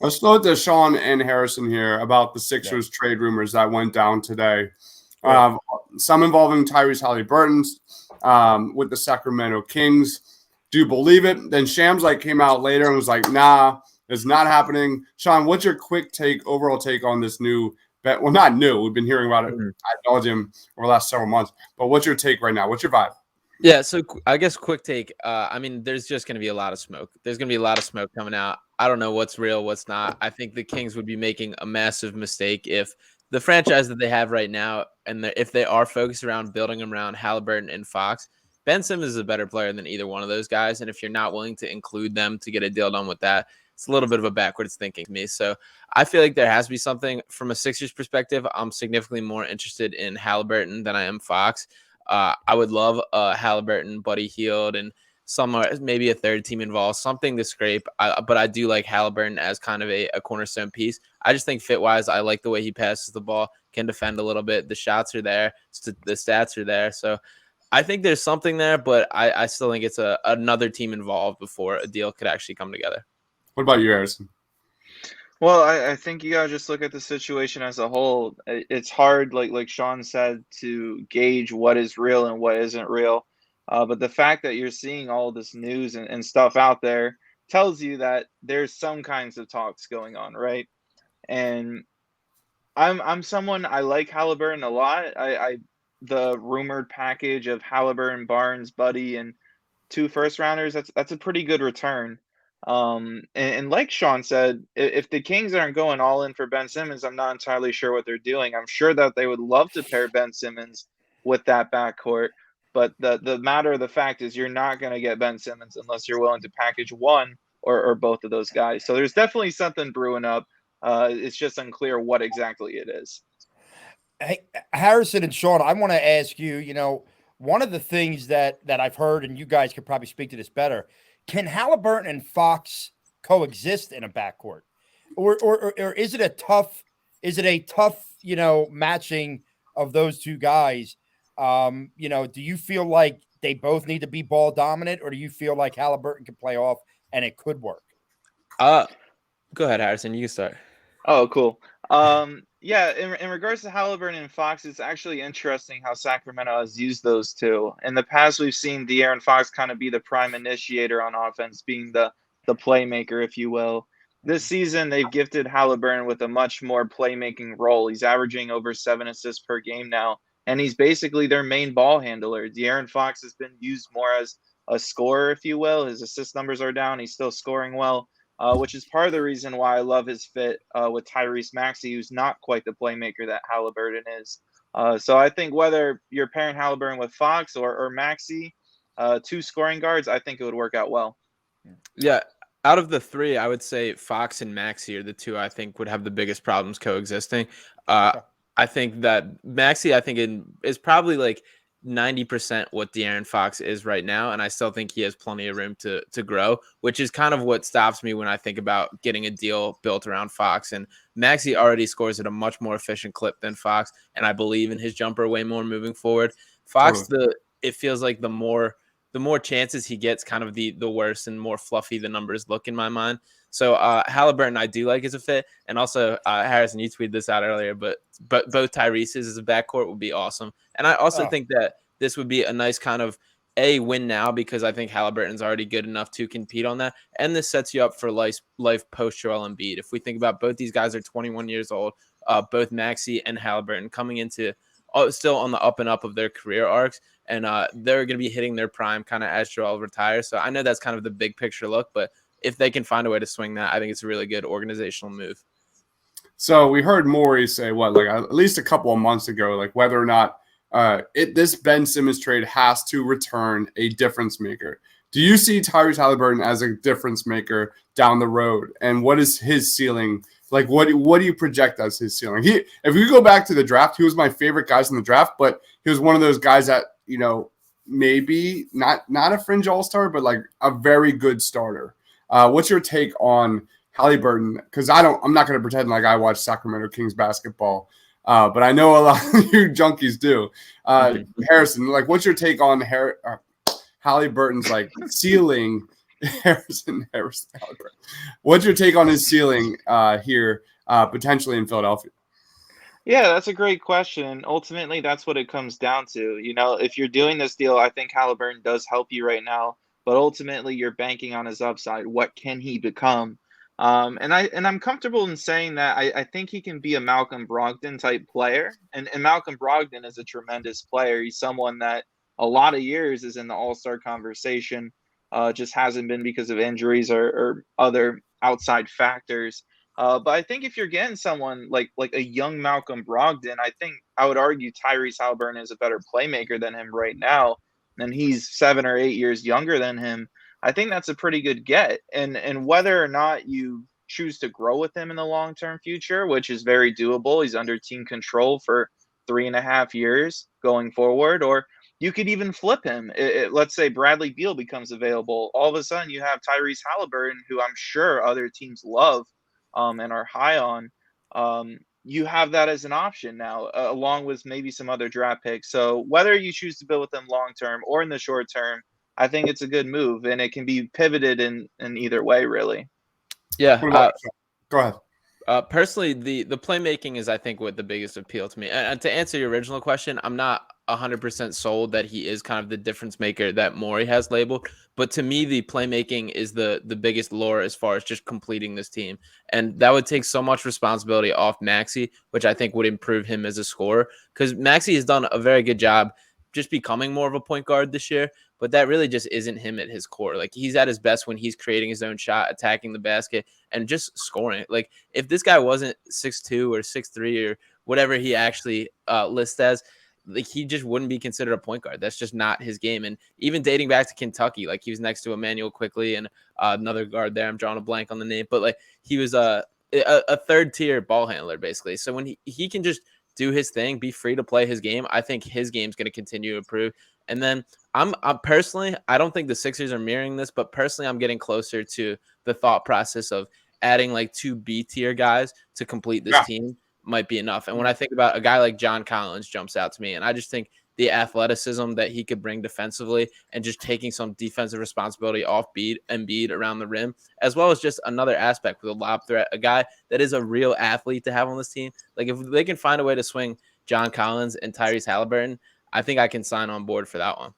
Let's go to Sean and Harrison here about the Sixers trade rumors that went down today. Some involving Tyrese Haliburton with the Sacramento Kings. Do you believe it? Then Shams came out later and was like, nah, it's not happening. Sean, what's your quick overall take on this new bet? Well, not new. We've been hearing about it ad nauseum over the last several months. But what's your take right now? What's your vibe? Yeah, so I guess quick take. There's just going to be a lot of smoke. There's going to be a lot of smoke coming out. I don't know what's real, what's not. I think the Kings would be making a massive mistake if the franchise that they have right now, and if they are focused around building around Haliburton and Fox, Ben Simmons is a better player than either one of those guys. And if you're not willing to include them to get a deal done with that, it's a little bit of a backwards thinking to me. So I feel like there has to be something from a Sixers perspective. I'm significantly more interested in Haliburton than I am Fox. I would love Haliburton, Buddy Hield, and maybe a third team involved, something to scrape. But I do like Haliburton as kind of a cornerstone piece. I just think fit-wise, I like the way he passes the ball, can defend a little bit. The shots are there. The stats are there. So I think there's something there, but I still think it's another team involved before a deal could actually come together. What about you, Harrison? Well, I think you gotta just look at the situation as a whole. It's hard, like Sean said, to gauge what is real and what isn't real. But the fact that you're seeing all this news and stuff out there tells you that there's some kinds of talks going on, right? And I'm someone, I like Haliburton a lot. The rumored package of Haliburton, Barnes, Buddy, and 2 first-rounders, that's a pretty good return. And like Sean said, if the Kings aren't going all in for Ben Simmons, I'm not entirely sure what they're doing. I'm sure that they would love to pair Ben Simmons with that backcourt, but the matter of the fact is you're not going to get Ben Simmons unless you're willing to package one or both of those guys. So there's definitely something brewing up. It's just unclear what exactly it is. Hey, Harrison and Sean, I want to ask you, one of the things that I've heard, and you guys could probably speak to this better, can Haliburton and Fox coexist in a backcourt, or is it a tough matching of those two guys? Do you feel like they both need to be ball dominant, or do you feel like Haliburton can play off and it could work? Go ahead, Harrison. You can start. Oh, cool. Yeah, in regards to Haliburton and Fox, it's actually interesting how Sacramento has used those two. In the past, we've seen De'Aaron Fox kind of be the prime initiator on offense, being the playmaker, if you will. This season, they've gifted Haliburton with a much more playmaking role. He's averaging over 7 assists per game now, and he's basically their main ball handler. De'Aaron Fox has been used more as a scorer, if you will. His assist numbers are down. He's still scoring well. Which is part of the reason why I love his fit with Tyrese Maxey, who's not quite the playmaker that Haliburton is. So I think whether you're pairing Haliburton with Fox or Maxey, 2 scoring guards, I think it would work out well. Yeah, out of the 3, I would say Fox and Maxey are the 2 I think would have the biggest problems coexisting. I think that Maxey, is probably like 90% what De'Aaron Fox is right now, and I still think he has plenty of room to grow, which is kind of what stops me when I think about getting a deal built around Fox. And Maxey already scores at a much more efficient clip than Fox, and I believe in his jumper way more moving forward. Fox, it feels like the more chances he gets, kind of the worse and more fluffy the numbers look in my mind. So Haliburton I do like as a fit, and also Harrison, you tweeted this out earlier, but both Tyrese's as a backcourt would be awesome. And I also think that this would be a nice kind of win now, because I think Haliburton's already good enough to compete on that, and this sets you up for life post Joel Embiid. If we think about both these guys are 21 years old, both Maxey and Haliburton coming into still on the up and up of their career arcs, and they're going to be hitting their prime kind of as Joel retires. So I know that's kind of the big picture look, but if they can find a way to swing that, I think it's a really good organizational move. So we heard Morey say at least a couple of months ago, whether or not this Ben Simmons trade has to return a difference maker. Do you see Tyrese Haliburton as a difference maker down the road? And what is his ceiling? What do you project as his ceiling? If we go back to the draft, he was my favorite guys in the draft, but he was one of those guys that, maybe not a fringe all-star, but a very good starter. What's your take on Haliburton? Because I'm not going to pretend like I watch Sacramento Kings basketball, but I know a lot of you junkies do. Harrison, what's your take on Haliburton's ceiling Harrison Haliburton. What's your take on his ceiling here, potentially in Philadelphia? Yeah, that's a great question. Ultimately, that's what it comes down to. If you're doing this deal, I think Halliburton does help you right now, but ultimately you're banking on his upside. What can he become? And I'm comfortable in saying that I think he can be a Malcolm Brogdon type player. And Malcolm Brogdon is a tremendous player. He's someone that a lot of years is in the All-Star conversation, just hasn't been because of injuries or other outside factors. But I think if you're getting someone like a young Malcolm Brogdon, I think I would argue Tyrese Haliburton is a better playmaker than him right now, and he's 7 or 8 years younger than him. I think that's a pretty good get. And whether or not you choose to grow with him in the long-term future, which is very doable, he's under team control for 3.5 years going forward, or you could even flip him. Let's say Bradley Beal becomes available. All of a sudden, you have Tyrese Haliburton, who I'm sure other teams love and are high on. You have that as an option now, along with maybe some other draft picks. So whether you choose to build with them long term or in the short term, I think it's a good move, and it can be pivoted in either way, really. Yeah. Go ahead. Personally, the playmaking is, I think, what the biggest appeal to me. And to answer your original question, I'm not 100% sold that he is kind of the difference maker that Morey has labeled. But to me, the playmaking is the biggest lure as far as just completing this team. And that would take so much responsibility off Maxey, which I think would improve him as a scorer. Because Maxey has done a very good job just becoming more of a point guard this year. But that really just isn't him at his core. Like, he's at his best when he's creating his own shot, attacking the basket, and just scoring. Like, if this guy wasn't 6'2" or 6'3" or whatever he actually lists as, like, he just wouldn't be considered a point guard. That's just not his game. And even dating back to Kentucky, like, he was next to Emmanuel Quickly and another guard there. I'm drawing a blank on the name, but like, he was a third tier ball handler basically. So when he can just do his thing, be free to play his game, I think his game's going to continue to improve. And then I'm personally, I don't think the Sixers are mirroring this, but personally, I'm getting closer to the thought process of adding like 2 B tier guys to complete this team might be enough. And when I think about a guy like John Collins jumps out to me, and I just think the athleticism that he could bring defensively and just taking some defensive responsibility off Embiid around the rim, as well as just another aspect with a lob threat, a guy that is a real athlete to have on this team. Like, if they can find a way to swing John Collins and Tyrese Haliburton, I think I can sign on board for that one.